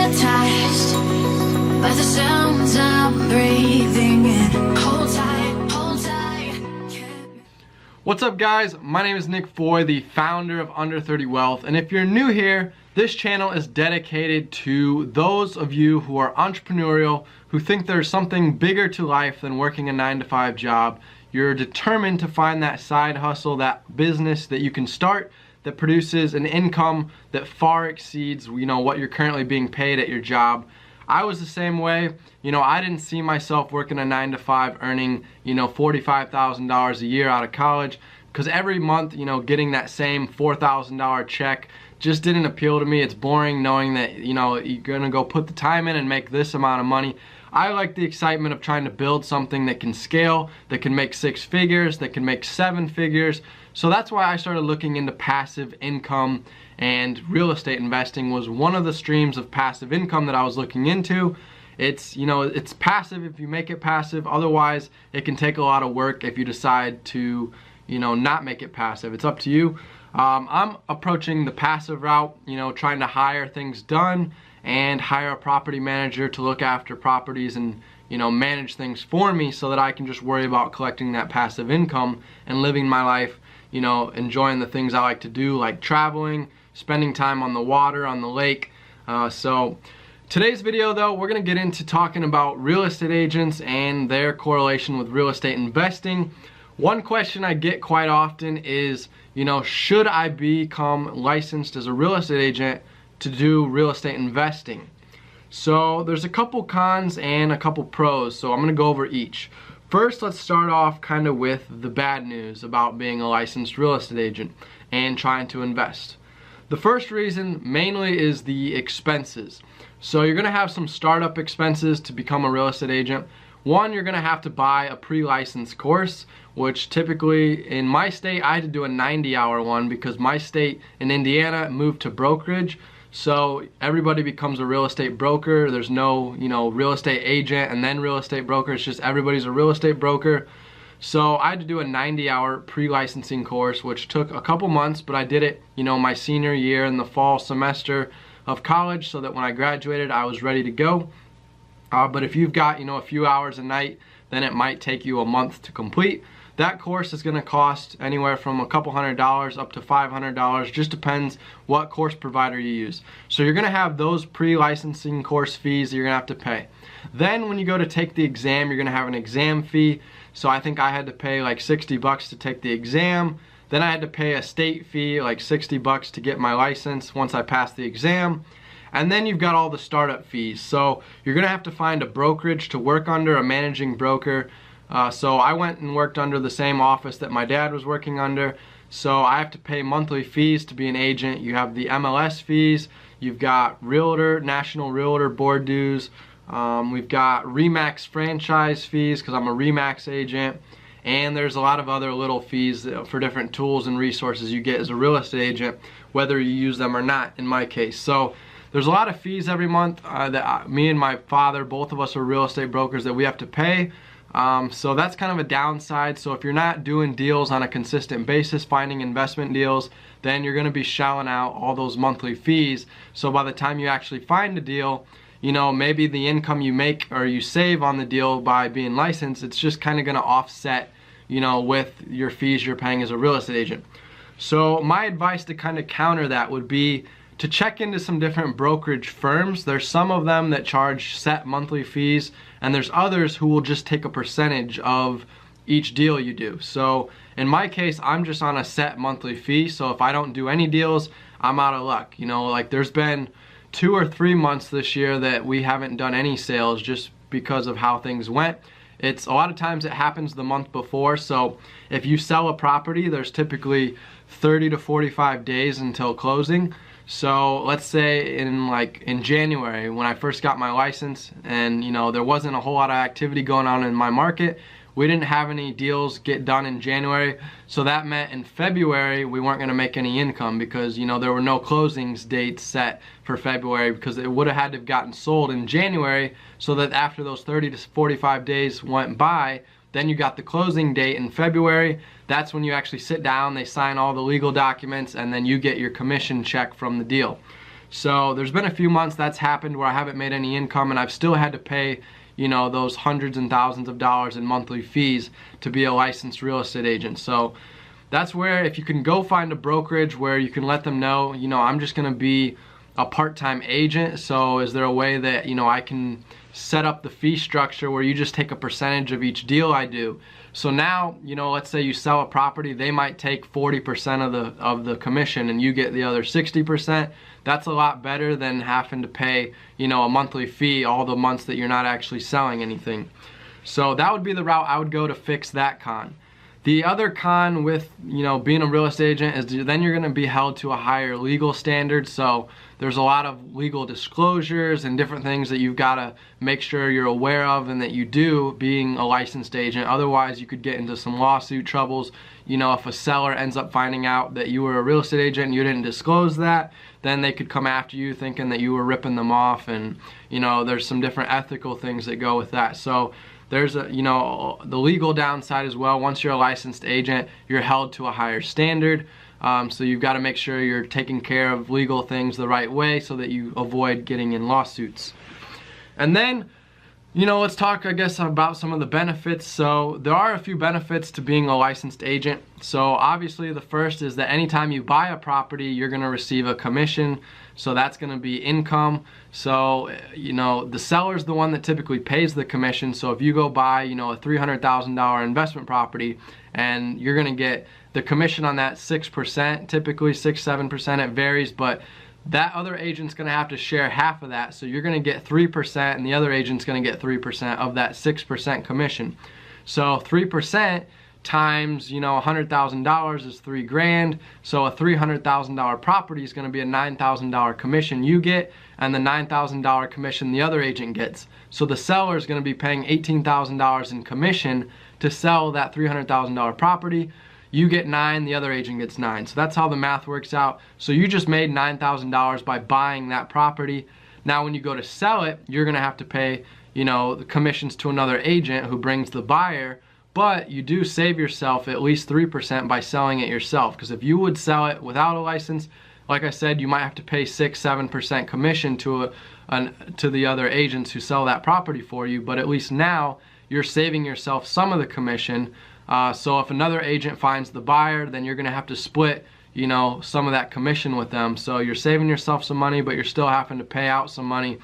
hypnotized by the sounds I'm breathing in. Hold tight, hold tight. What's up, guys? My name is Nick Foy, the founder of Under 30 Wealth, and if you're new here, this channel is dedicated to those of you who are entrepreneurial, who think there's something bigger to life than working a 9-to-5 job. You're determined to find that side hustle, that business that you can start that produces an income that far exceeds, what you're currently being paid at your job. I was the same way. I didn't see myself working a 9-to-5 earning, $45,000 a year out of college, because every month, getting that same $4,000 check just didn't appeal to me. It's boring knowing that, you're gonna go put the time in and make this amount of money. I like the excitement of trying to build something that can scale, that can make 6 figures, that can make 7 figures. So that's why I started looking into passive income, and real estate investing was one of the streams of passive income that I was looking into. It's passive if you make it passive. Otherwise, it can take a lot of work if you decide to, not make it passive. It's up to you. I'm approaching the passive route, trying to hire things done and hire a property manager to look after properties and manage things for me, so that I can just worry about collecting that passive income and living my life, enjoying the things I like to do, like traveling, spending time on the water, on the lake. So today's video, though, we're gonna get into talking about real estate agents and their correlation with real estate investing. One question I get quite often is, should I become licensed as a real estate agent to do real estate investing? So there's a couple cons and a couple pros, so I'm gonna go over each. First, let's start off kind of with the bad news about being a licensed real estate agent and trying to invest. The first reason mainly is the expenses. So you're gonna have some startup expenses to become a real estate agent. One, you're gonna have to buy a pre-licensed course, which typically in my state, I had to do a 90-hour one because my state in Indiana moved to brokerage. So everybody becomes a real estate broker. There's no, real estate agent and then real estate broker. It's just everybody's a real estate broker. So I had to do a 90-hour pre-licensing course, which took a couple months, but I did it, my senior year in the fall semester of college, so that when I graduated, I was ready to go. But if you've got, a few hours a night, then it might take you a month to complete. That course is gonna cost anywhere from a couple $100 up to $500, just depends what course provider you use. So you're gonna have those pre-licensing course fees that you're gonna have to pay. Then when you go to take the exam, you're gonna have an exam fee. So I think I had to pay like $60 to take the exam. Then I had to pay a state fee, like $60 to get my license once I passed the exam. And then you've got all the startup fees. So you're gonna have to find a brokerage to work under, a managing broker. So I went and worked under the same office that my dad was working under. So I have to pay monthly fees to be an agent. You have the MLS fees, you've got Realtor, National Realtor Board dues, we've got RE/MAX franchise fees because I'm a RE/MAX agent, and there's a lot of other little fees for different tools and resources you get as a real estate agent, whether you use them or not in my case. So there's a lot of fees every month that me and my father, both of us are real estate brokers, that we have to pay. So that's kind of a downside. So if you're not doing deals on a consistent basis, finding investment deals, then you're gonna be shelling out all those monthly fees. So by the time you actually find a deal, maybe the income you make or you save on the deal by being licensed, it's just kind of gonna offset, with your fees you're paying as a real estate agent. So my advice to kind of counter that would be to check into some different brokerage firms. There's some of them that charge set monthly fees, and there's others who will just take a percentage of each deal you do. So in my case, I'm just on a set monthly fee. So if I don't do any deals, I'm out of luck. Like there's been 2 or 3 months this year that we haven't done any sales just because of how things went. It's a lot of times it happens the month before. So if you sell a property, there's typically 30 to 45 days until closing. So let's say in January when I first got my license, and there wasn't a whole lot of activity going on in my market, we didn't have any deals get done in January. So that meant in February we weren't going to make any income because there were no closings dates set for February, because it would have had to have gotten sold in January, so that after those 30 to 45 days went by, then you got the closing date in February. That's when you actually sit down, they sign all the legal documents, and then you get your commission check from the deal. So there's been a few months that's happened where I haven't made any income and I've still had to pay, you know, those hundreds and thousands of dollars in monthly fees to be a licensed real estate agent. So that's where, if you can go find a brokerage where you can let them know, you know, I'm just gonna be a part-time agent, so is there a way that, you know, I can set up the fee structure where you just take a percentage of each deal I do? So now, you know, let's say you sell a property, they might take 40% of the commission and you get the other 60%. That's a lot better than having to pay, you know, a monthly fee all the months that you're not actually selling anything. So that would be the route I would go to fix that con. The other con with, you know, being a real estate agent is then you're going to be held to a higher legal standard. So there's a lot of legal disclosures and different things that you've got to make sure you're aware of and that you do being a licensed agent. Otherwise, you could get into some lawsuit troubles. You know, if a seller ends up finding out that you were a real estate agent and you didn't disclose that, then they could come after you thinking that you were ripping them off. And, you know, there's some different ethical things that go with that. So there's a, you know, the legal downside as well. Once you're a licensed agent, you're held to a higher standard. So you've got to make sure you're taking care of legal things the right way so that you avoid getting in lawsuits. And then, you know, let's talk, I guess, about some of the benefits. So there are a few benefits to being a licensed agent. So obviously the first is that anytime you buy a property, you're going to receive a commission. So that's going to be income. So, you know, the seller's the one that typically pays the commission. So if you go buy, you know, a $300,000 investment property and you're going to get the commission on that 6%, typically 6-7%, it varies, but that other agent's going to have to share half of that. So you're going to get 3% and the other agent's going to get 3% of that 6% commission. So 3% times, you know, $100,000 is $3 grand. So a $300,000 property is going to be a $9,000 commission you get, and the $9,000 commission the other agent gets. So the seller is going to be paying $18,000 in commission to sell that $300,000 property. You get 9, the other agent gets 9. So that's how the math works out. So you just made $9,000 by buying that property. Now when you go to sell it, you're going to have to pay, you know, the commissions to another agent who brings the buyer. But you do save yourself at least 3% by selling it yourself. Because if you would sell it without a license, like I said, you might have to pay 6-7% commission to the other agents who sell that property for you. But at least now you're saving yourself some of the commission. So if another agent finds the buyer, then you're going to have to split, you know, some of that commission with them. So you're saving yourself some money, but you're still having to pay out some money.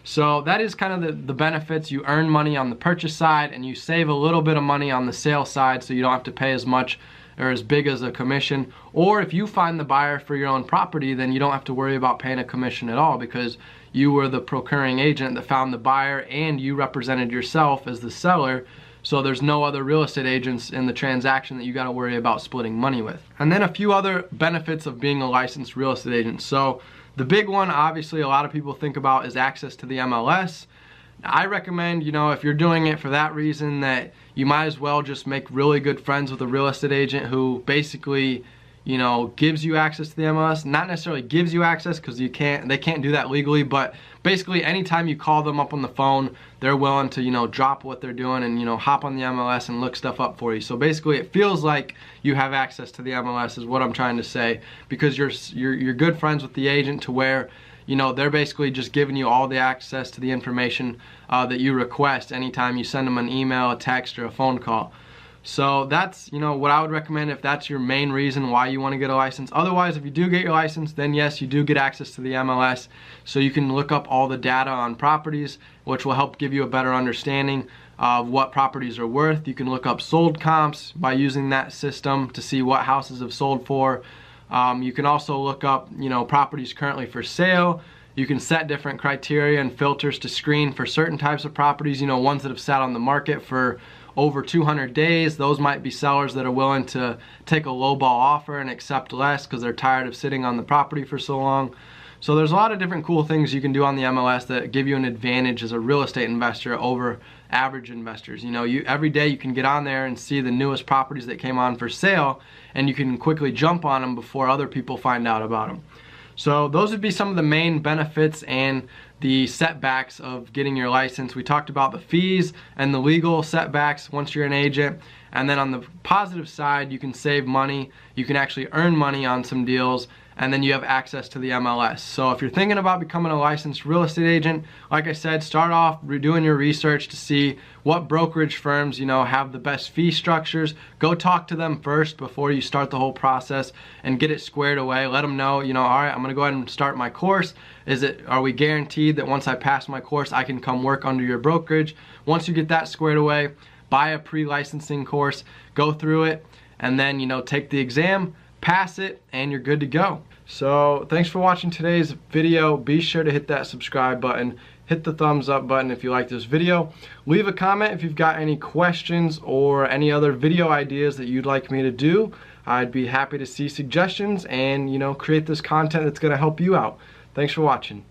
So that is kind of the benefits. You earn money on the purchase side and you save a little bit of money on the sale side, so you don't have to pay as much or as big as a commission. Or if you find the buyer for your own property, then you don't have to worry about paying a commission at all, because you were the procuring agent that found the buyer and you represented yourself as the seller. So there's no other real estate agents in the transaction that you got to worry about splitting money with. And then a few other benefits of being a licensed real estate agent. So the big one, obviously, a lot of people think about is access to the MLS. I recommend, you know, if you're doing it for that reason, that you might as well just make really good friends with a real estate agent who basically, you know, gives you access to the MLS. Not necessarily gives you access, because they can't do that legally, but basically anytime you call them up on the phone, they're willing to, you know, drop what they're doing and, you know, hop on the MLS and look stuff up for you. So basically it feels like you have access to the MLS is what I'm trying to say, because you're good friends with the agent to where, you know, they're basically just giving you all the access to the information that you request anytime you send them an email, a text, or a phone call. So that's, you know, what I would recommend if that's your main reason why you want to get a license. Otherwise, if you do get your license, then yes, you do get access to the MLS, so you can look up all the data on properties, which will help give you a better understanding of what properties are worth. You can look up sold comps by using that system to see what houses have sold for. You can also look up, you know, properties currently for sale. You can set different criteria and filters to screen for certain types of properties, you know, ones that have sat on the market for over 200 days. Those might be sellers that are willing to take a lowball offer and accept less because they're tired of sitting on the property for so long. So there's a lot of different cool things you can do on the MLS that give you an advantage as a real estate investor over average investors. You know, every day you can get on there and see the newest properties that came on for sale, and you can quickly jump on them before other people find out about them. So those would be some of the main benefits and the setbacks of getting your license. We talked about the fees and the legal setbacks once you're an agent. And then on the positive side, you can save money. You can actually earn money on some deals. and then you have access to the MLS. So if you're thinking about becoming a licensed real estate agent, like I said, start off doing your research to see what brokerage firms, you know, have the best fee structures. Go talk to them first before you start the whole process and get it squared away. Let them know, you know, all right, I'm gonna go ahead and start my course. Are we guaranteed that once I pass my course, I can come work under your brokerage? Once you get that squared away, buy a pre-licensing course, go through it, and then, you know, take the exam, pass it, and you're good to go. So thanks for watching today's video. Be sure to hit that subscribe button, hit the thumbs up button if you like this video. Leave a comment if you've got any questions or any other video ideas that you'd like me to do. I'd be happy to see suggestions and, you know, create this content that's going to help you out. Thanks for watching.